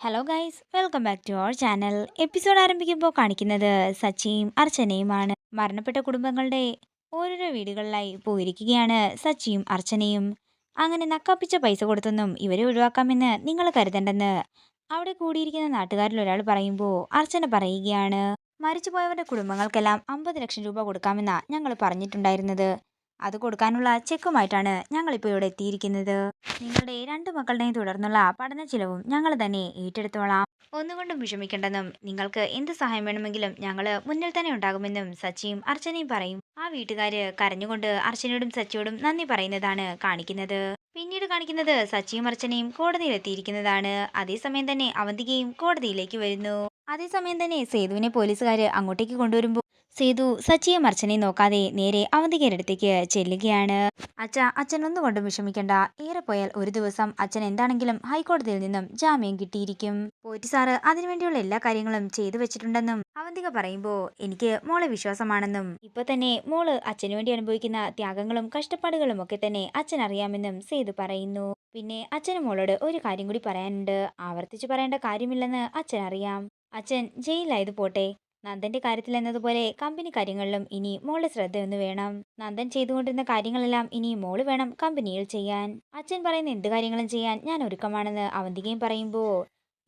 Hello guys, welcome back to our channel. Episode ആരംഭിക്കുമ്പോൾ കാണിക്കുന്നത് സച്ചിയും അർച്ചനയുമാണ്. മരണപ്പെട്ട കുടുംബങ്ങളുടെ ഓരോരോ വീടുകളിലായി പോയിരിക്കുകയാണ് സച്ചിയും അർച്ചനയും. അങ്ങനെ നക്കാപ്പിച്ച പൈസ കൊടുത്തൊന്നും ഇവരെ ഒഴിവാക്കാമെന്ന് നിങ്ങൾ കരുതണ്ടെന്ന് അവിടെ കൂടിയിരിക്കുന്ന നാട്ടുകാരിൽ ഒരാൾ പറയുമ്പോൾ അർച്ചന പറയുകയാണ്, മരിച്ചുപോയവരുടെ കുടുംബങ്ങൾക്കെല്ലാം 50 ലക്ഷം രൂപ കൊടുക്കാമെന്നാ ഞങ്ങൾ പറഞ്ഞിട്ടുണ്ടായിരുന്നത്. അത് കൊടുക്കാനുള്ള ചെക്കുമായിട്ടാണ് ഞങ്ങളിപ്പോൾ ഇവിടെ എത്തിയിരിക്കുന്നത്. നിങ്ങളുടെ 2 മക്കളുടെയും തുടർന്നുള്ള പഠന ചിലവും ഞങ്ങൾ തന്നെ ഏറ്റെടുത്തോളാം. ഒന്നുകൊണ്ടും വിഷമിക്കേണ്ടെന്നും നിങ്ങൾക്ക് എന്ത് സഹായം വേണമെങ്കിലും ഞങ്ങൾ മുന്നിൽ തന്നെ ഉണ്ടാകുമെന്നും സച്ചിയും അർച്ചനയും പറയും. ആ വീട്ടുകാര് കരഞ്ഞുകൊണ്ട് അർച്ചനയോടും സച്ചിയോടും നന്ദി പറയുന്നതാണ് കാണിക്കുന്നത്. പിന്നീട് കാണിക്കുന്നത് സച്ചിയും അർച്ചനയും കോടതിയിലെത്തിയിരിക്കുന്നതാണ്. അതേസമയം തന്നെ അവന്തികയും കോടതിയിലേക്ക് വരുന്നു. അതേസമയം തന്നെ സേതുവിനെ പോലീസുകാര് അങ്ങോട്ടേക്ക് കൊണ്ടുവരുമ്പോൾ സേതു സച്ചിയും അർച്ചനയും നോക്കാതെ നേരെ അവന്തികയുടെ അടുത്തേക്ക് ചെല്ലുകയാണ്. അച്ഛൻ ഒന്നുകൊണ്ടും വിഷമിക്കണ്ട. ഏറെ പോയാൽ ഒരു ദിവസം അച്ഛൻ എന്താണെങ്കിലും ഹൈക്കോടതിയിൽ നിന്നും ജാമ്യം കിട്ടിയിരിക്കും. പോറ്റി സാറ് അതിനുവേണ്ടിയുള്ള എല്ലാ കാര്യങ്ങളും ചെയ്തു വെച്ചിട്ടുണ്ടെന്നും അവന്തിക പറയുമ്പോൾ എനിക്ക് മോളെ വിശ്വാസമാണെന്നും ഇപ്പൊ തന്നെ മോള് അച്ഛനു വേണ്ടി അനുഭവിക്കുന്ന ത്യാഗങ്ങളും കഷ്ടപ്പാടുകളും ഒക്കെ തന്നെ അച്ഛൻ അറിയാമെന്നും സേതു പറയുന്നു. പിന്നെ അച്ഛന് മോളോട് ഒരു കാര്യം കൂടി പറയാനുണ്ട്. ആവർത്തിച്ചു പറയേണ്ട കാര്യമില്ലെന്ന് അച്ഛൻ അറിയാം. അച്ഛൻ ജയിലായത് പോട്ടെ, നന്ദന്റെ കാര്യത്തിൽ എന്നതുപോലെ കമ്പനി കാര്യങ്ങളിലും ഇനി മോളുടെ ശ്രദ്ധയൊന്നു വേണം. നന്ദൻ ചെയ്തുകൊണ്ടിരുന്ന കാര്യങ്ങളെല്ലാം ഇനി മോള് വേണം കമ്പനിയിൽ ചെയ്യാൻ. അച്ഛൻ പറയുന്ന എന്ത് കാര്യങ്ങളും ചെയ്യാൻ ഞാൻ ഒരുക്കമാണെന്ന് അവന്തികയും പറയുമ്പോൾ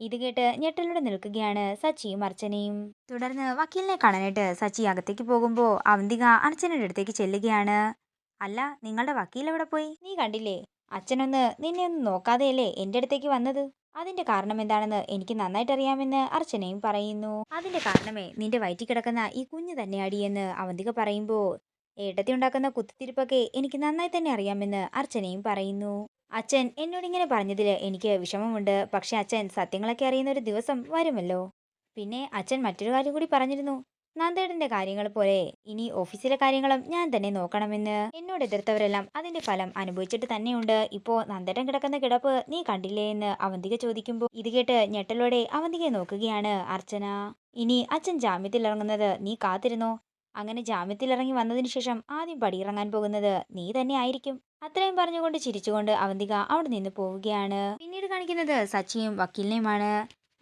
ഇത് കേട്ട് ഞെട്ടലോടെ നിൽക്കുകയാണ് സച്ചിയും അർച്ചനയും. തുടർന്ന് വക്കീലിനെ കാണാനായിട്ട് സച്ചി അകത്തേക്ക് പോകുമ്പോൾ അവന്തിക അർച്ചനയുടെ അടുത്തേക്ക് ചെല്ലുകയാണ്. അല്ല, നിങ്ങളുടെ വക്കീൽ എവിടെ പോയി? നീ കണ്ടില്ലേ, അച്ഛനൊന്ന് നിന്നെ ഒന്ന് നോക്കാതെയല്ലേ എൻ്റെ അടുത്തേക്ക് വന്നത്. അതിന്റെ കാരണം എന്താണെന്ന് എനിക്ക് നന്നായിട്ട് അറിയാമെന്ന് അർച്ചനയും പറയുന്നു. അതിന്റെ കാരണമേ നിന്റെ വയറ്റിൽ കിടക്കുന്ന ഈ കുഞ്ഞ് തന്നെയാടിയെന്ന് അവന്തിക പറയുമ്പോൾ ഏട്ടത്തി ഉണ്ടാക്കുന്ന കുത്തിത്തിരിപ്പൊക്കെ എനിക്ക് നന്നായി തന്നെ അറിയാമെന്ന് അർച്ചനയും പറയുന്നു. അച്ഛൻ എന്നോടിങ്ങനെ പറഞ്ഞതിൽ എനിക്ക് വിഷമമുണ്ട്. പക്ഷെ അച്ഛൻ സത്യങ്ങളൊക്കെ അറിയുന്ന ഒരു ദിവസം വരുമല്ലോ. പിന്നെ അച്ഛൻ മറ്റൊരു കാര്യം കൂടി പറഞ്ഞിരുന്നു, നന്ദേടന്റെ കാര്യങ്ങൾ പോലെ ഇനി ഓഫീസിലെ കാര്യങ്ങളും ഞാൻ തന്നെ നോക്കണമെന്ന്. എന്നോട് എതിർത്തവരെല്ലാം അതിന്റെ ഫലം അനുഭവിച്ചിട്ട് തന്നെയുണ്ട്. ഇപ്പോ നന്ദേടൻ കിടക്കുന്ന കിടപ്പ് നീ കണ്ടില്ലേ എന്ന് അവന്തിക ചോദിക്കുമ്പോൾ ഇത് കേട്ട് ഞെട്ടലോടെ അവന്തികയെ നോക്കുകയാണ് അർച്ചന. ഇനി അച്ഛൻ ജാമ്യത്തിൽ ഇറങ്ങുന്നത് നീ കാത്തിരുന്നോ. അങ്ങനെ ജാമ്യത്തിൽ ഇറങ്ങി വന്നതിന് ശേഷം ആദ്യം പടിയിറങ്ങാൻ പോകുന്നത് നീ തന്നെ ആയിരിക്കും. അത്രയും പറഞ്ഞുകൊണ്ട് ചിരിച്ചുകൊണ്ട് അവന്തിക അവിടെ നിന്ന് പോവുകയാണ്. പിന്നീട് കാണിക്കുന്നത് സച്ചിയും വക്കീലിനെയുമാണ്.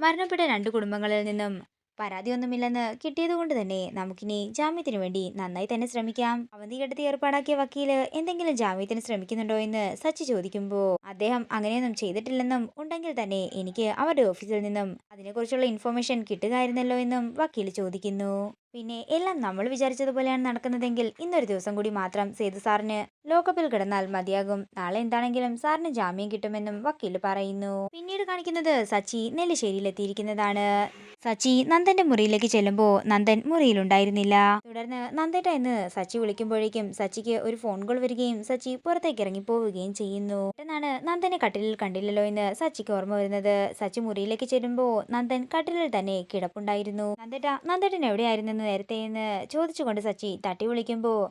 മരണപ്പെട്ട 2 കുടുംബങ്ങളിൽ നിന്നും പരാതിയൊന്നുമില്ലെന്ന് കിട്ടിയതുകൊണ്ട് തന്നെ നമുക്കിനി ജാമ്യത്തിന് വേണ്ടി നന്നായി തന്നെ ശ്രമിക്കാം. അവന്തികയെടുത്ത് ഏർപ്പാടാക്കിയ വക്കീല് എന്തെങ്കിലും ജാമ്യത്തിന് ശ്രമിക്കുന്നുണ്ടോ എന്ന് സച്ചി ചോദിക്കുമ്പോൾ അദ്ദേഹം അങ്ങനെയൊന്നും ചെയ്തിട്ടില്ലെന്നും ഉണ്ടെങ്കിൽ തന്നെ എനിക്ക് അവരുടെ ഓഫീസിൽ നിന്നും അതിനെക്കുറിച്ചുള്ള ഇൻഫർമേഷൻ കിട്ടുകയായിരുന്നല്ലോ എന്നും വക്കീൽ ചോദിക്കുന്നു. പിന്നെ എല്ലാം നമ്മൾ വിചാരിച്ചതുപോലെയാണ് നടക്കുന്നതെങ്കിൽ ഇന്നൊരു ദിവസം കൂടി മാത്രം സേതു സാറിന് ലോക്കപ്പിൽ കിടന്നാൽ മതിയാകും. നാളെ എന്താണെങ്കിലും സാറിന് ജാമ്യം കിട്ടുമെന്നും വക്കീൽ പറയുന്നു. പിന്നീട് കാണിക്കുന്നത് സച്ചി നെല്ലിശ്ശേരിയിലെത്തിയിരിക്കുന്നതാണ്. സച്ചി നന്ദന്റെ മുറിയിലേക്ക് ചെല്ലുമ്പോൾ നന്ദൻ മുറിയിലുണ്ടായിരുന്നില്ല. തുടർന്ന് നന്ദേട്ട എന്ന് സച്ചി വിളിക്കുമ്പോഴേക്കും സച്ചിക്ക് ഒരു ഫോൺ കോൾ വരികയും സച്ചി പുറത്തേക്ക് ഇറങ്ങി പോവുകയും ചെയ്യുന്നു. പെട്ടെന്നാണ് നന്ദനെ കട്ടിലിൽ കണ്ടില്ലല്ലോ എന്ന് സച്ചിക്ക് ഓർമ്മ വരുന്നത്. സച്ചി മുറിയിലേക്ക് ചെല്ലുമ്പോൾ നന്ദൻ കട്ടിലിൽ തന്നെ കിടപ്പുണ്ടായിരുന്നു. നന്ദേട്ടൻ എവിടെയായിരുന്നെന്ന് നേരത്തെ എന്ന് ചോദിച്ചുകൊണ്ട് സച്ചി തട്ടി വിളിക്കുമ്പോൾ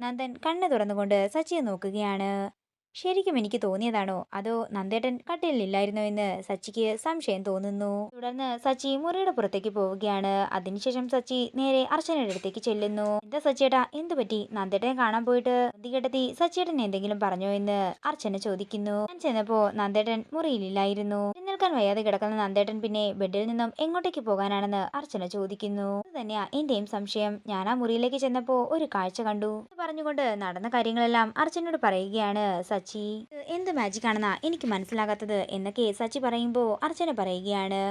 നന്ദൻ കണ്ണ് തുറന്നുകൊണ്ട് സച്ചിയെ നോക്കുകയാണ്. ശരിക്കും എനിക്ക് തോന്നിയതാണോ അതോ നന്ദേട്ടൻ കട്ടിലില്ലായിരുന്നോ എന്ന് സച്ചിക്ക് സംശയം തോന്നുന്നു. തുടർന്ന് സച്ചി മുറിയുടെ പുറത്തേക്ക് പോവുകയാണ്. അതിനുശേഷം സച്ചി നേരെ അർച്ചനയുടെ അടുത്തേക്ക് ചെല്ലുന്നു. എന്താ സച്ചിയേട്ടാ, എന്തു പറ്റി? നന്ദേട്ടനെ കാണാൻ പോയിട്ട് കേട്ടത്തി സച്ചിയേട്ടൻ എന്തെങ്കിലും പറഞ്ഞോ എന്ന് അർച്ചന ചോദിക്കുന്നു. ഞാൻ ചെന്നപ്പോ നന്ദേട്ടൻ മുറിയിലില്ലായിരുന്നു. എഴുന്നേൽക്കാൻ വയ്യാതെ കിടക്കുന്ന നന്ദേട്ടൻ പിന്നെ ബെഡിൽ നിന്നും എങ്ങോട്ടേക്ക് പോകാനാണെന്ന് അർച്ചന ചോദിക്കുന്നു. അത് തന്നെയാ എന്റെയും സംശയം. ഞാൻ ആ മുറിയിലേക്ക് ചെന്നപ്പോ ഒരു കാഴ്ച കണ്ടു. പറഞ്ഞുകൊണ്ട് നടന്ന കാര്യങ്ങളെല്ലാം അർച്ചനയോട് പറയുകയാണ് സച്ചി. എന്ത് മാജിക് ആണെന്നാ എനിക്ക് മനസ്സിലാകാത്തത് എന്നൊക്കെ സച്ചി പറയുമ്പോൾ അർച്ചന പറയുകയാണ്,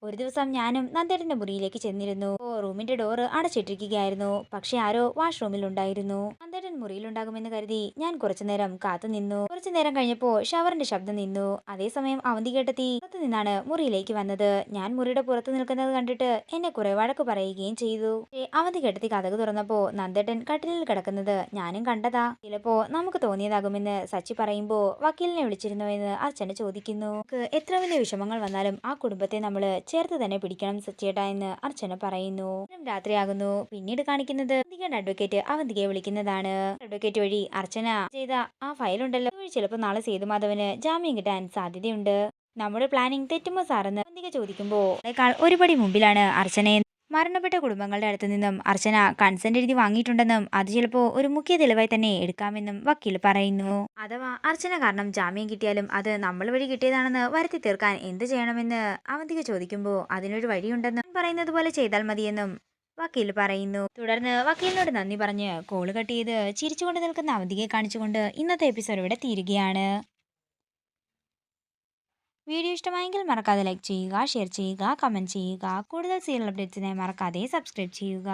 ഒരു ദിവസം ഞാനും നന്ദേട്ടന്റെ മുറിയിലേക്ക് ചെന്നിരുന്നു. റൂമിന്റെ ഡോറ് അടച്ചിട്ടിരിക്കുകയായിരുന്നു. പക്ഷെ ആരോ വാഷ്റൂമിൽ ഉണ്ടായിരുന്നു. നന്ദേട്ടൻ മുറിയിലുണ്ടാകുമെന്ന് കരുതി ഞാൻ കുറച്ചുനേരം കാത്തു നിന്നു. കുറച്ചു നേരം കഴിഞ്ഞപ്പോ ഷവറിന്റെ ശബ്ദം നിന്നു. അതേസമയം അവന്തികേട്ടത്തി പുറത്തു നിന്നാണ് മുറിയിലേക്ക് വന്നത്. ഞാൻ മുറിയുടെ പുറത്ത് നിൽക്കുന്നത് കണ്ടിട്ട് എന്നെ കുറെ വഴക്ക് പറയുകയും ചെയ്തു. അവന്തികേട്ടത്തി കതക് തുറന്നപ്പോ നന്ദേട്ടൻ കട്ടിലിൽ കിടക്കുന്നത് ഞാനും കണ്ടതാ. ചിലപ്പോ നമുക്ക് തോന്നിയതാകുമെന്ന് സച്ചി പറയുമ്പോ വക്കീലിനെ വിളിച്ചിരുന്നോ എന്ന് അർച്ചന ചോദിക്കുന്നു. എത്ര വലിയ വിഷമങ്ങൾ വന്നാലും ആ കുടുംബത്തെ നമ്മള് ചേർത്ത് തന്നെ പിടിക്കണം സച്ചിയേട്ടാ എന്ന് അർച്ചന പറയുന്നു. രാത്രിയാകുന്നു. പിന്നീട് കാണിക്കുന്നത് അവന്തികയുടെ അഡ്വക്കേറ്റ് അവന്തികയെ വിളിക്കുന്നതാണ്. അഡ്വക്കേറ്റ് വഴി അർച്ചന ചെയ്ത ആ ഫയലുണ്ടല്ലോ, ചിലപ്പോൾ നാളെ സേതുമാധവന് ജാമ്യം കിട്ടാൻ സാധ്യതയുണ്ട്. നമ്മുടെ പ്ലാനിങ് തെറ്റുമോ സാറെന്ന് അവന്തിക ചോദിക്കുമ്പോൾ അതിനേക്കാൾ ഒരുപടി മുമ്പിലാണ് അർച്ചനയെ മരണപ്പെട്ട കുടുംബങ്ങളുടെ അടുത്ത് നിന്നും അർച്ചന കൺസെന്റ് എഴുതി വാങ്ങിയിട്ടുണ്ടെന്നും അത് ചിലപ്പോൾ ഒരു മുഖ്യ തെളിവായി തന്നെ എടുക്കാമെന്നും വക്കീൽ പറയുന്നു. അഥവാ അർച്ചന കാരണം ജാമ്യം കിട്ടിയാലും അത് നമ്മൾ വഴി കിട്ടിയതാണെന്ന് വരുത്തി തീർക്കാൻ എന്ത് ചെയ്യണമെന്ന് അവന്തിക ചോദിക്കുമ്പോൾ അതിനൊരു വഴിയുണ്ടെന്ന് പറയുന്നത് പോലെ ചെയ്താൽ മതിയെന്നും വക്കീൽ പറയുന്നു. തുടർന്ന് വക്കീലിനോട് നന്ദി പറഞ്ഞ് കോള് കട്ട് ചെയ്ത് ചിരിച്ചുകൊണ്ട് നിൽക്കുന്ന അവന്തികയെ കാണിച്ചുകൊണ്ട് ഇന്നത്തെ എപ്പിസോഡ് ഇവിടെ തീരുകയാണ്. വീഡിയോ ഇഷ്ടമായെങ്കിൽ മറക്കാതെ ലൈക്ക് ചെയ്യുക, ഷെയർ ചെയ്യുക, കമൻറ്റ് ചെയ്യുക. കൂടുതൽ സീരിയൽ അപ്ഡേറ്റ്സിനായി മറക്കാതെ സബ്സ്ക്രൈബ് ചെയ്യുക.